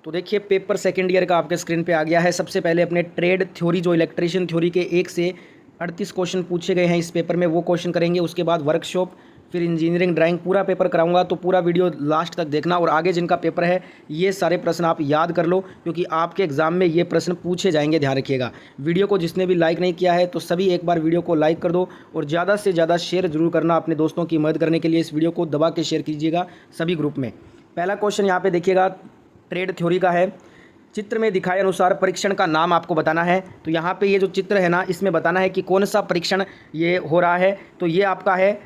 तो देखिए paper second year का आपके स्क्रीन पे आ गया है। सबसे पहले अपने ट्रेड थ्योरी जो इलेक्ट्रिशियन थ्योरी के 1 से 38 क्वेश्चन पूछे गए हैं इस पेपर में, वो क्वेश्चन करेंगे। उसके बाद वर्कशॉप, फिर इंजीनियरिंग ड्राइंग पूरा पेपर कराऊंगा, तो पूरा वीडियो लास्ट तक देखना। और आगे जिनका पेपर है ये सारे प्रश्न आप याद कर लो, क्योंकि आपके एग्जाम में ये प्रश्न पूछे जाएंगे, ध्यान रखिएगा। वीडियो को जिसने भी लाइक नहीं किया है तो सभी एक बार वीडियो को लाइक कर दो और ज़्यादा से ज़्यादा शेयर जरूर करना अपने दोस्तों की मदद करने के लिए। इस वीडियो को दबा के शेयर कीजिएगा सभी ग्रुप में। पहला क्वेश्चन यहाँ पे देखिएगा, ट्रेड थ्योरी का है। चित्र में दिखाए अनुसार परीक्षण का नाम आपको बताना है। तो यहाँ पे ये जो चित्र है ना, इसमें बताना है कि कौन सा परीक्षण ये हो रहा है। तो ये आपका है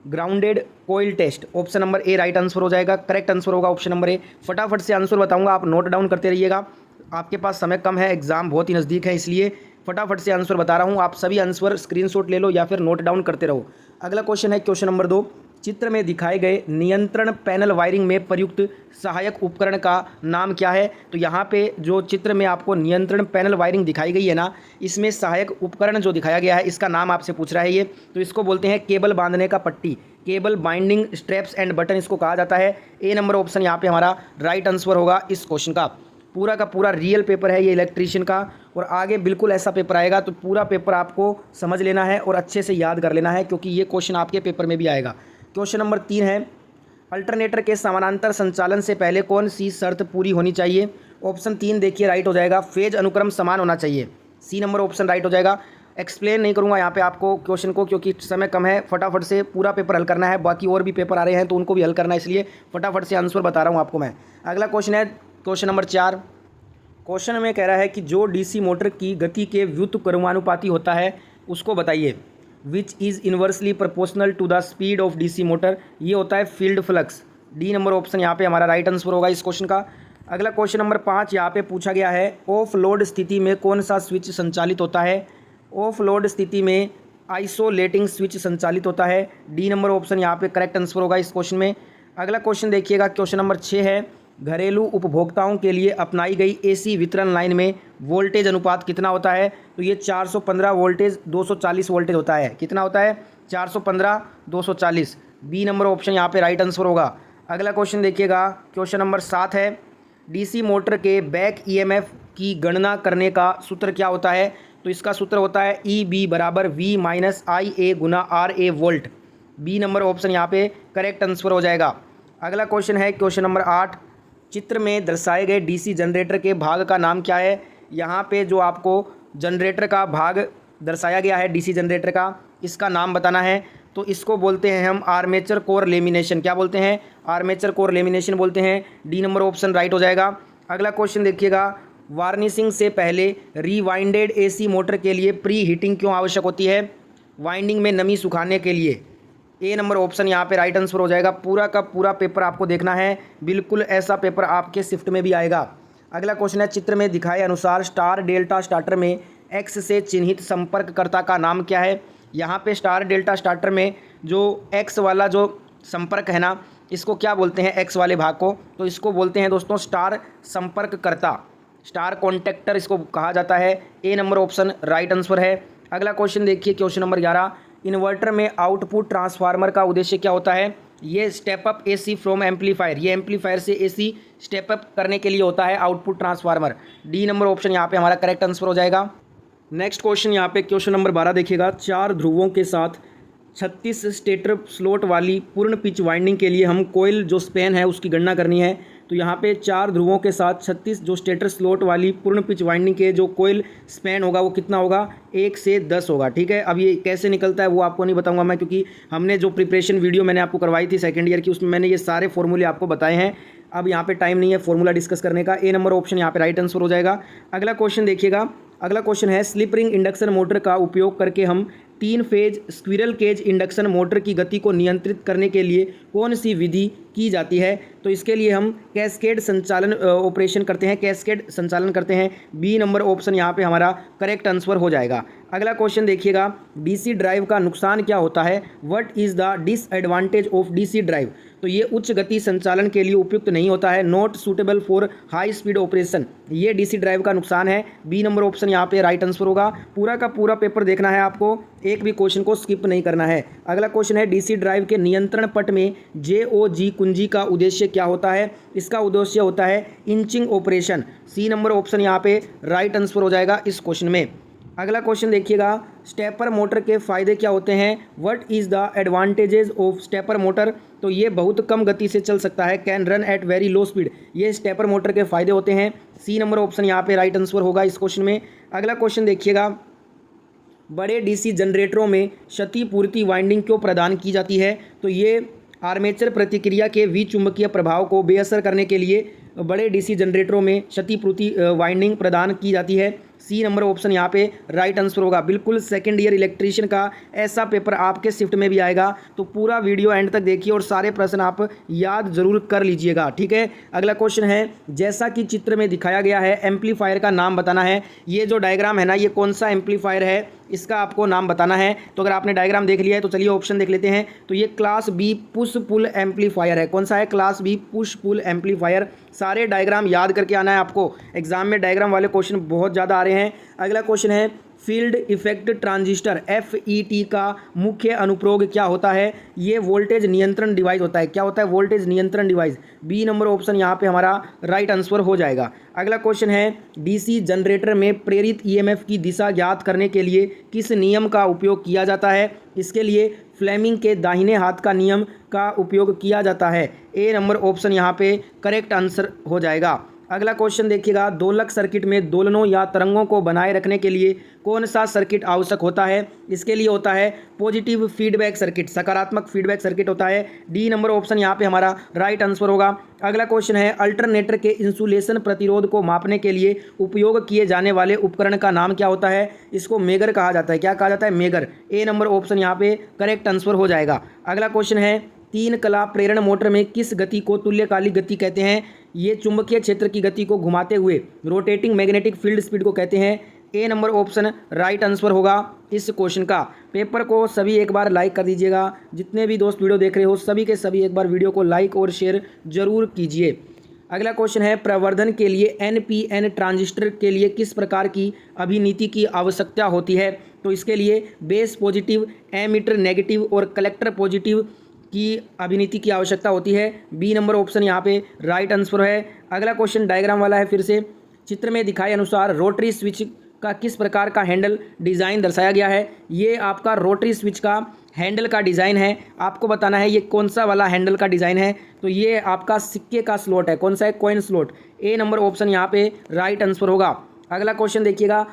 grounded coil test. Option number A right answer हो जाएगा, करेक्ट आंसर होगा ऑप्शन नंबर ए। फटाफट से आंसर बताऊंगा, आप नोट डाउन करते रहिएगा। आपके पास समय कम है, एग्जाम बहुत ही नज़दीक है, इसलिए फटाफट से आंसर बता रहा हूँ। आप सभी आंसर स्क्रीनशॉट ले लो या फिर नोट डाउन करते रहो। अगला क्वेश्चन है क्वेश्चन नंबर 2। चित्र में दिखाए गए नियंत्रण पैनल वायरिंग में प्रयुक्त सहायक उपकरण का नाम क्या है। तो यहाँ पे जो चित्र में आपको नियंत्रण पैनल वायरिंग दिखाई गई है ना, इसमें सहायक उपकरण जो दिखाया गया है इसका नाम आपसे पूछ रहा है ये। तो इसको बोलते हैं केबल बांधने का पट्टी, cable binding straps and button इसको कहा जाता है। ए नंबर ऑप्शन यहाँ पे हमारा राइट आंसर होगा इस क्वेश्चन का। पूरा का पूरा रियल पेपर है ये इलेक्ट्रीशियन का, और आगे बिल्कुल ऐसा पेपर आएगा। तो पूरा पेपर आपको समझ लेना है और अच्छे से याद कर लेना है, क्योंकि ये क्वेश्चन आपके पेपर में भी आएगा। क्वेश्चन नंबर 3 है, अल्टरनेटर के समानांतर संचालन से पहले कौन सी शर्त पूरी होनी चाहिए। ऑप्शन 3 देखिए राइट हो जाएगा, फेज अनुक्रम समान होना चाहिए। सी नंबर ऑप्शन राइट हो जाएगा। एक्सप्लेन नहीं करूंगा यहाँ पे आपको क्वेश्चन को, क्योंकि समय कम है। फटाफट से पूरा पेपर हल करना है, बाकी और भी पेपर आ रहे हैं तो उनको भी हल करना है, इसलिए फटाफट से आंसर बता रहा हूँ आपको मैं। अगला क्वेश्चन है क्वेश्चन नंबर 4। क्वेश्चन में कह रहा है कि जो डीसी मोटर की गति के व्युत्क्रमानुपाती होता है उसको बताइए। Which is inversely proportional to the speed of DC motor, ये होता है field flux. D number option यहाँ पे हमारा राइट आंसर होगा इस क्वेश्चन का। अगला क्वेश्चन नंबर 5 यहाँ पे पूछा गया है, ऑफ लोड स्थिति में कौन सा स्विच संचालित होता है। ऑफ लोड स्थिति में आइसोलेटिंग स्विच संचालित होता है। डी नंबर ऑप्शन यहाँ पे करेक्ट आंसर होगा इस क्वेश्चन में। अगला क्वेश्चन देखिएगा, क्वेश्चन नंबर 6 है, घरेलू उपभोक्ताओं के लिए अपनाई गई एसी वितरण लाइन में वोल्टेज अनुपात कितना होता है। तो ये 415 वोल्टेज 240 वोल्टेज होता है। कितना होता है? 415 240। बी नंबर ऑप्शन यहाँ पे राइट आंसर होगा। अगला क्वेश्चन देखिएगा, क्वेश्चन नंबर 7 है, डीसी मोटर के बैक ईएमएफ की गणना करने का सूत्र क्या होता है। तो इसका सूत्र होता है EB बराबर V माइनस IA गुना RA volt. B number option यहाँ पे करेक्ट आंसर हो जाएगा। अगला क्वेश्चन है क्वेश्चन नंबर 8, चित्र में दर्शाए गए डीसी जनरेटर के भाग का नाम क्या है। यहाँ पे जो आपको जनरेटर का भाग दर्शाया गया है डीसी जनरेटर का, इसका नाम बताना है। तो इसको बोलते हैं हम आर्मेचर कोर लेमिनेशन। क्या बोलते हैं? आर्मेचर कोर लेमिनेशन बोलते हैं। डी नंबर ऑप्शन राइट हो जाएगा। अगला क्वेश्चन देखिएगा, वार्निशिंग से पहले रीवाइंडेड एसी मोटर के लिए प्री हीटिंग क्यों आवश्यक होती है। वाइंडिंग में नमी सुखाने के लिए। ए नंबर ऑप्शन यहाँ पे राइट आंसर हो जाएगा। पूरा का पूरा पेपर आपको देखना है, बिल्कुल ऐसा पेपर आपके शिफ्ट में भी आएगा। अगला क्वेश्चन है, चित्र में दिखाए अनुसार स्टार डेल्टा स्टार्टर में एक्स से चिन्हित संपर्ककर्ता का नाम क्या है। यहाँ पे स्टार डेल्टा स्टार्टर में जो एक्स वाला जो संपर्क है ना, इसको क्या बोलते हैं? एक्स वाले भाग को, तो इसको बोलते हैं दोस्तों स्टार संपर्ककर्ता, स्टार कॉन्टेक्टर इसको कहा जाता है। ए नंबर ऑप्शन राइट आंसर है। अगला क्वेश्चन देखिए, क्वेश्चन नंबर 11, इन्वर्टर में आउटपुट ट्रांसफार्मर का उद्देश्य क्या होता है। ये step up AC from amplifier, ये एम्पलीफायर से एसी स्टेप अप करने के लिए होता है output transformer. D number option यहाँ पे हमारा करेक्ट आंसर हो जाएगा। नेक्स्ट क्वेश्चन यहाँ पे क्वेश्चन नंबर 12 देखिएगा, 4 ध्रुवों के साथ 36 स्टेटर स्लॉट वाली पूर्ण पिच वाइंडिंग के लिए हम कोयल जो स्पैन है उसकी गणना करनी है। तो यहाँ पे 4 ध्रुवों के साथ 36 जो स्टेटर स्लॉट वाली पूर्ण पिच वाइंडिंग के जो कोयल स्पैन होगा वो कितना होगा? 1 से 10 होगा। ठीक है, अब ये कैसे निकलता है वो आपको नहीं बताऊंगा मैं, क्योंकि हमने जो प्रिपरेशन वीडियो मैंने आपको करवाई थी सेकंड ईयर की, उसमें मैंने ये सारे फॉर्मूले आपको बताए हैं। अब यहाँ पे टाइम नहीं है फॉर्मूला डिस्कस करने का। ए नंबर ऑप्शन यहाँ पे राइट आंसर हो जाएगा। अगला क्वेश्चन देखिएगा, अगला क्वेश्चन है, स्लिप रिंग इंडक्शन मोटर का उपयोग करके हम 3 phase squirrel cage induction motor की गति को नियंत्रित करने के लिए कौन सी विधि की जाती है। तो इसके लिए हम कैस्केड संचालन ऑपरेशन करते हैं, कैस्केड संचालन करते हैं। बी नंबर ऑप्शन यहाँ पे हमारा करेक्ट आंसर हो जाएगा। अगला क्वेश्चन देखिएगा, डीसी ड्राइव का नुकसान क्या होता है। What is the disadvantage of DC drive. तो ये उच्च गति संचालन के लिए उपयुक्त नहीं होता है, not suitable for high speed operation. ये डीसी ड्राइव का नुकसान है। बी नंबर ऑप्शन यहाँ पे राइट आंसर होगा। पूरा का पूरा पेपर देखना है आपको, एक भी क्वेश्चन को स्किप नहीं करना है। अगला क्वेश्चन है, डीसी ड्राइव के नियंत्रण पट में JOG कुंजी का उद्देश्य क्या होता है? इसका उद्देश्य होता है inching operation. C number option यहाँ पे राइट आंसर हो जाएगा इस क्वेश्चन में। अगला क्वेश्चन देखिएगा, स्टेपर मोटर के फ़ायदे क्या होते हैं? What is the advantages of stepper motor? तो ये बहुत कम गति से चल सकता है, can run at very low speed. ये स्टेपर मोटर के फ़ायदे होते हैं। सी नंबर ऑप्शन यहाँ पे राइट आंसर होगा इस क्वेश्चन में। अगला क्वेश्चन देखिएगा, बड़े डीसी जनरेटरों में क्षतिपूर्ति वाइंडिंग क्यों प्रदान की जाती है? तो ये आर्मेचर प्रतिक्रिया के विचुंबकीय प्रभाव को बेअसर करने के लिए बड़े डीसी जनरेटरों में क्षतिपूर्ति वाइंडिंग प्रदान की जाती है। सी नंबर ऑप्शन यहाँ पे राइट आंसर होगा। बिल्कुल सेकेंड ईयर इलेक्ट्रीशियन का ऐसा पेपर आपके शिफ्ट में भी आएगा, तो पूरा वीडियो एंड तक देखिए और सारे प्रश्न आप याद जरूर कर लीजिएगा, ठीक है। अगला क्वेश्चन है, जैसा कि चित्र में दिखाया गया है एम्पलीफायर का नाम बताना है। ये जो डायग्राम है ना, ये कौन सा एम्पलीफायर है इसका आपको नाम बताना है। तो अगर आपने डायग्राम देख लिया है तो चलिए ऑप्शन देख लेते हैं। तो ये class B push pull amplifier है। कौन सा है? Class B push pull amplifier. सारे डायग्राम याद करके आना है आपको, एग्जाम में डायग्राम वाले क्वेश्चन बहुत ज़्यादा आ रहे हैं। अगला क्वेश्चन है, फील्ड इफेक्ट ट्रांजिस्टर FET का मुख्य अनुप्रयोग क्या होता है? ये वोल्टेज नियंत्रण डिवाइस होता है। क्या होता है? वोल्टेज नियंत्रण डिवाइस। बी नंबर ऑप्शन यहाँ पे हमारा राइट आंसर हो जाएगा। अगला क्वेश्चन है, डीसी जनरेटर में प्रेरित EMF की दिशा ज्ञात करने के लिए किस नियम का उपयोग किया जाता है? इसके लिए फ्लेमिंग के दाहिने हाथ का नियम का उपयोग किया जाता है। ए नंबर ऑप्शन यहाँ पे करेक्ट आंसर हो जाएगा। अगला क्वेश्चन देखिएगा, दोलक सर्किट में दोलनों या तरंगों को बनाए रखने के लिए कौन सा सर्किट आवश्यक होता है? इसके लिए होता है पॉजिटिव फीडबैक सर्किट, सकारात्मक फीडबैक सर्किट होता है। डी नंबर ऑप्शन यहाँ पे हमारा राइट आंसर होगा। अगला क्वेश्चन है, अल्टरनेटर के इंसुलेशन प्रतिरोध को मापने के लिए उपयोग किए जाने वाले उपकरण का नाम क्या होता है? इसको मेगर कहा जाता है। क्या कहा जाता है? मेगर। ए नंबर ऑप्शन यहाँ पे करेक्ट आंसर हो जाएगा। अगला क्वेश्चन है, तीन कला प्रेरण मोटर में किस गति को तुल्यकालिक गति कहते हैं? ये चुंबकीय क्षेत्र की गति को घुमाते हुए रोटेटिंग मैग्नेटिक फील्ड स्पीड को कहते हैं। ए नंबर ऑप्शन राइट आंसर होगा इस क्वेश्चन का। पेपर को सभी एक बार लाइक कर दीजिएगा। जितने भी दोस्त वीडियो देख रहे हो सभी के सभी एक बार वीडियो को लाइक और शेयर जरूर कीजिए। अगला क्वेश्चन है, प्रवर्धन के लिए NPN ट्रांजिस्टर के लिए किस प्रकार की अभिनीति की आवश्यकता होती है? तो इसके लिए बेस पॉजिटिव, एमिटर नेगेटिव और कलेक्टर पॉजिटिव की अभिनीति की आवश्यकता होती है। बी नंबर ऑप्शन यहाँ पे राइट आंसर है। अगला क्वेश्चन डायग्राम वाला है। फिर से चित्र में दिखाए अनुसार रोटरी स्विच का किस प्रकार का हैंडल डिज़ाइन दर्शाया गया है? ये आपका रोटरी स्विच का हैंडल का डिज़ाइन है। आपको बताना है ये कौन सा वाला हैंडल का डिज़ाइन है। तो ये आपका सिक्के का स्लॉट है। कौन सा है? Coin slot. A number option यहाँ पे राइट आंसर होगा। अगला क्वेश्चन देखिएगा,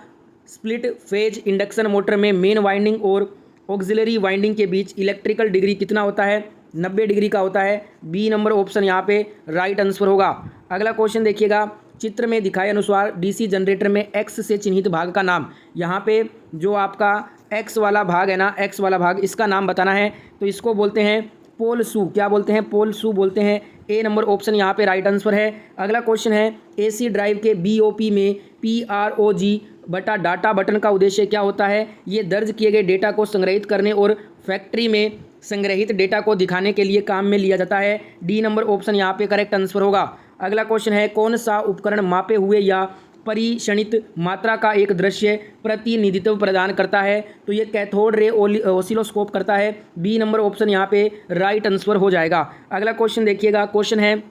स्प्लिट फेज इंडक्शन मोटर में मेन वाइंडिंग और ऑक्सिलरी वाइंडिंग के बीच इलेक्ट्रिकल डिग्री कितना होता है? 90 डिग्री का होता है। बी नंबर ऑप्शन यहाँ पे राइट आंसर होगा। अगला क्वेश्चन देखिएगा, चित्र में दिखाए अनुसार डीसी जनरेटर में X से चिन्हित भाग का नाम। यहाँ पे जो आपका X वाला भाग है ना, X वाला भाग, इसका नाम बताना है। तो इसको बोलते हैं पोल शू। क्या बोलते हैं? पोल शू बोलते हैं। ए नंबर ऑप्शन यहाँ पे राइट आंसर है। अगला क्वेश्चन है, AC ड्राइव के BOP में PROG बटा डाटा बटन का उद्देश्य क्या होता है? ये दर्ज किए गए डेटा को संग्रहित करने और फैक्ट्री में संग्रहित डेटा को दिखाने के लिए काम में लिया जाता है। डी नंबर ऑप्शन यहाँ पे करेक्ट आंसर होगा। अगला क्वेश्चन है, कौन सा उपकरण मापे हुए या परिक्षणित मात्रा का एक दृश्य प्रतिनिधित्व प्रदान करता है? तो ये कैथोड रे ऑसिलोस्कोप करता है। बी नंबर ऑप्शन यहाँ पे राइट आंसर हो जाएगा। अगला क्वेश्चन देखिएगा, क्वेश्चन है,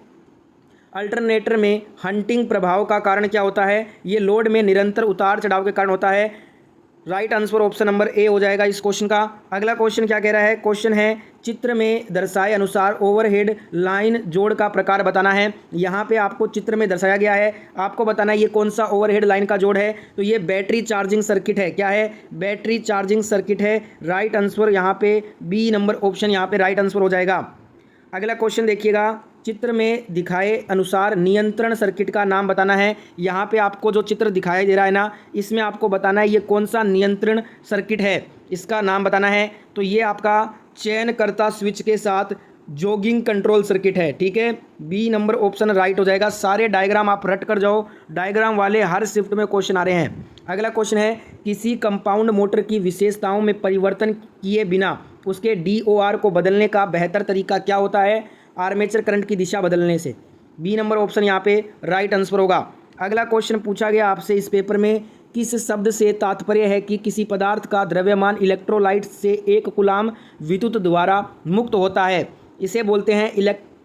अल्टरनेटर में हंटिंग प्रभाव का कारण क्या होता है? ये लोड में निरंतर उतार चढ़ाव के कारण होता है। राइट आंसर ऑप्शन नंबर ए हो जाएगा इस क्वेश्चन का। अगला क्वेश्चन क्या कह रहा है? क्वेश्चन है, चित्र में दर्शाए अनुसार ओवरहेड लाइन जोड़ का प्रकार बताना है। यहाँ पे आपको चित्र में दर्शाया गया है, आपको बताना है ये कौन सा ओवरहेड लाइन का जोड़ है। तो ये बैटरी चार्जिंग सर्किट है। क्या है? बैटरी चार्जिंग सर्किट है। राइट आंसर यहाँ पे बी नंबर ऑप्शन यहाँ पे राइट आंसर हो जाएगा। अगला क्वेश्चन देखिएगा, चित्र में दिखाए अनुसार नियंत्रण सर्किट का नाम बताना है। यहाँ पे आपको जो चित्र दिखाई दे रहा है ना, इसमें आपको बताना है ये कौन सा नियंत्रण सर्किट है, इसका नाम बताना है। तो ये आपका चयनकर्ता स्विच के साथ जॉगिंग कंट्रोल सर्किट है। ठीक है, बी नंबर ऑप्शन राइट हो जाएगा। सारे डायग्राम आप रट कर जाओ, डायग्राम वाले हर शिफ्ट में क्वेश्चन आ रहे हैं। अगला क्वेश्चन है, किसी कंपाउंड मोटर की विशेषताओं में परिवर्तन किए बिना उसके DOR को बदलने का बेहतर तरीका क्या होता है? आर्मेचर करंट की दिशा बदलने से। बी नंबर ऑप्शन यहाँ पे राइट आंसर होगा। अगला क्वेश्चन पूछा गया आपसे इस पेपर में, किस शब्द से तात्पर्य है कि किसी पदार्थ का द्रव्यमान इलेक्ट्रोलाइट से 1 कूलाम विद्युत द्वारा मुक्त होता है? इसे बोलते हैं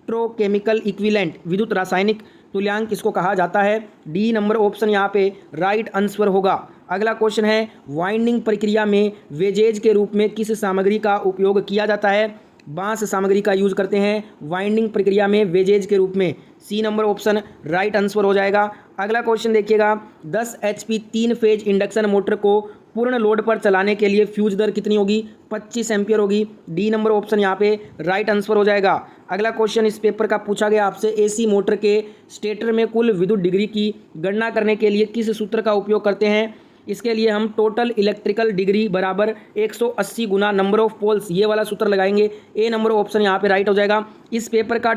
इलेक्ट्रोकेमिकल इक्विवेलेंट, विद्युत रासायनिक तुल्यांक किसको कहा जाता है? डी नंबर ऑप्शन यहाँ पे राइट आंसर होगा। अगला क्वेश्चन है, वाइंडिंग प्रक्रिया में वेजेज के रूप में किस सामग्री का उपयोग किया जाता है? बांस सामग्री का यूज करते हैं वाइंडिंग प्रक्रिया में वेजेज के रूप में। C number option right answer हो जाएगा। अगला क्वेश्चन देखिएगा, 10 HP 3 फेज इंडक्शन मोटर को पूर्ण लोड पर चलाने के लिए फ्यूज दर कितनी होगी? 25 एम्पियर होगी। डी नंबर ऑप्शन यहाँ पे राइट आंसर हो जाएगा। अगला क्वेश्चन इस पेपर का पूछा गया आपसे, AC मोटर के स्टेटर में कुल विद्युत डिग्री की गणना करने के लिए किस सूत्र का उपयोग करते हैं? इसके लिए हम टोटल इलेक्ट्रिकल डिग्री बराबर 180 गुना नंबर ऑफ पोल्स, ये वाला सूत्र लगाएंगे। ए नंबर ऑप्शन यहाँ पे राइट हो जाएगा। इस पेपर का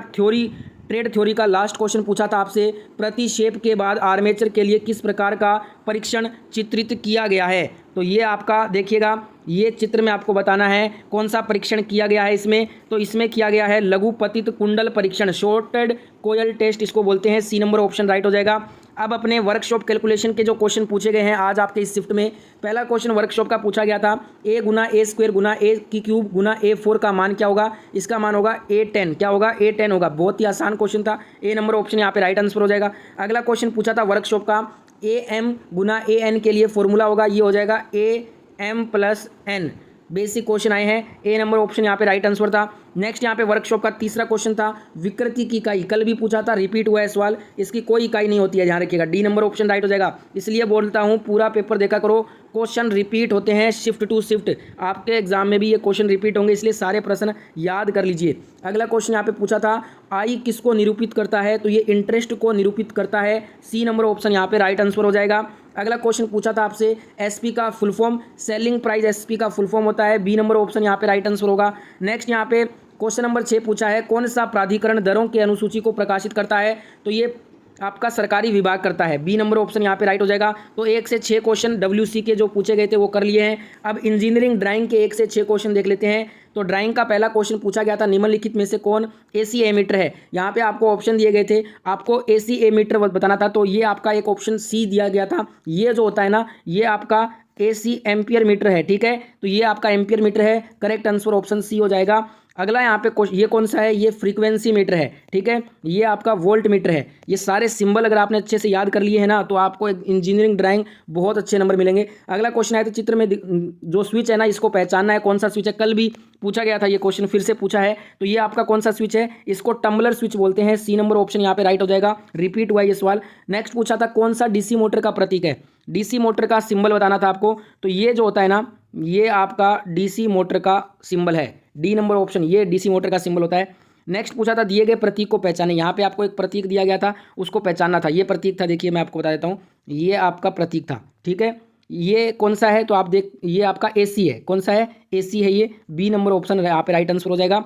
ट्रेड थ्योरी का लास्ट क्वेश्चन पूछा था आपसे, प्रतिक्षेप के बाद आर्मेचर के लिए किस प्रकार का परीक्षण चित्रित किया गया है? तो ये आपका देखिएगा, ये चित्र में आपको बताना है कौन सा परीक्षण किया गया है इसमें। तो इसमें किया गया है लघुपतित कुंडल परीक्षण, शॉर्टेड कोयल टेस्ट इसको बोलते हैं। सी नंबर ऑप्शन राइट हो जाएगा। अब अपने वर्कशॉप कैलकुलेशन के जो क्वेश्चन पूछे गए हैं आज आपके इस शिफ्ट में, पहला क्वेश्चन वर्कशॉप का पूछा गया था, a गुना ए स्क्वायर गुना ए की क्यूब गुना A4 का मान क्या होगा? इसका मान होगा A10। क्या होगा? A10 होगा। बहुत ही आसान क्वेश्चन था। ए नंबर ऑप्शन यहाँ पे राइट आंसर हो जाएगा। अगला क्वेश्चन पूछा था वर्कशॉप का, AM गुना AN के लिए फॉर्मूला होगा, ये हो जाएगा AM+N। बेसिक क्वेश्चन आए हैं। ए नंबर ऑप्शन यहाँ पे राइट आंसर था। नेक्स्ट यहाँ पे वर्कशॉप का तीसरा क्वेश्चन था, विकृति की इकाई, कल भी पूछा था, रिपीट हुआ है सवाल, इसकी कोई इकाई नहीं होती है, ध्यान रखिएगा। डी नंबर ऑप्शन राइट हो जाएगा। इसलिए बोलता हूँ पूरा पेपर देखा करो, क्वेश्चन रिपीट होते हैं शिफ्ट टू शिफ्ट, आपके एग्जाम में भी ये क्वेश्चन रिपीट होंगे, इसलिए सारे प्रश्न याद कर लीजिए। अगला क्वेश्चन यहाँ पे पूछा था, आई किसको निरूपित करता है? तो ये इंटरेस्ट को निरूपित करता है। सी नंबर ऑप्शन यहाँ पे राइट आंसर हो जाएगा। अगला क्वेश्चन पूछा था आपसे, एसपी का full form, selling price SP का फुल फॉर्म होता है। बी नंबर ऑप्शन यहाँ पे राइट आंसर होगा। नेक्स्ट यहाँ पे क्वेश्चन नंबर 6 पूछा है, कौन सा प्राधिकरण दरों की अनुसूची को प्रकाशित करता है? तो ये आपका सरकारी विभाग करता है। बी नंबर ऑप्शन यहाँ पे राइट हो जाएगा। तो 1 से 6 क्वेश्चन WC के जो पूछे गए थे वो कर लिए हैं। अब इंजीनियरिंग ड्राइंग के 1 से 6 क्वेश्चन देख लेते हैं। तो ड्राइंग का पहला क्वेश्चन पूछा गया था, निम्नलिखित में से कौन AC एमीटर है? यहाँ पे आपको ऑप्शन दिए गए थे, आपको AC एमीटर बताना था। तो ये आपका एक ऑप्शन सी दिया गया था। ये जो होता है ना, ये आपका AC एम्पियर मीटर है, ठीक है। तो ये आपका एम्पियर मीटर है। करेक्ट आंसर ऑप्शन सी हो जाएगा। अगला यहाँ पे ये कौन सा है? ये फ्रीक्वेंसी मीटर है, ठीक है। ये आपका वोल्ट मीटर है। ये सारे सिंबल अगर आपने अच्छे से याद कर लिए हैं ना, तो आपको इंजीनियरिंग ड्राइंग बहुत अच्छे नंबर मिलेंगे। अगला क्वेश्चन है, तो चित्र में जो स्विच है ना, इसको पहचानना है, कौन सा स्विच है? कल भी पूछा गया था, ये क्वेश्चन फिर से पूछा है। तो ये आपका कौन सा स्विच है? इसको टम्बलर स्विच बोलते हैं। सी नंबर ऑप्शन यहाँ पे राइट हो जाएगा। रिपीट हुआ ये सवाल। नेक्स्ट पूछा था, कौन सा DC मोटर का प्रतीक है? DC मोटर का सिंबल बताना था आपको। तो ये जो होता है ना, ये आपका DC मोटर का सिंबल है। डी नंबर ऑप्शन, ये DC मोटर का सिंबल होता है। नेक्स्ट पूछा था, दिए गए प्रतीक को पहचाने। यहाँ पे आपको एक प्रतीक दिया गया था, उसको पहचानना था। ये प्रतीक था, देखिए मैं आपको बता देता हूँ, ये आपका प्रतीक था, ठीक है। ये कौन सा है? तो आप देख, ये आपका AC है। कौन सा है? AC है ये। बी नंबर ऑप्शन यहाँ पे राइट आंसर हो जाएगा।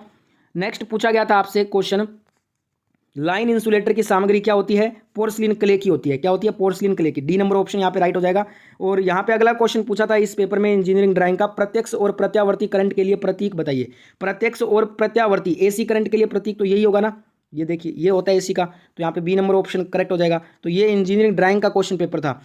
नेक्स्ट पूछा गया था आपसे क्वेश्चन, लाइन इंसुलेटर की सामग्री क्या होती है? पोर्सलिन क्ले की होती है। क्या होती है? पोर्सलिन क्ले की। डी नंबर ऑप्शन यहाँ पे राइट हो जाएगा। और यहाँ पे अगला क्वेश्चन पूछा था इस पेपर में इंजीनियरिंग ड्राइंग का, प्रत्यक्ष और प्रत्यावर्ती करंट के लिए प्रतीक बताइए। प्रत्यक्ष और प्रत्यावर्ती AC करंट के लिए प्रतीक तो यही होगा ना, ये देखिए, ये होता है AC का। तो यहाँ पे बी नंबर ऑप्शन करेक्ट हो जाएगा। तो ये इंजीनियरिंग ड्राइंग का क्वेश्चन पेपर था।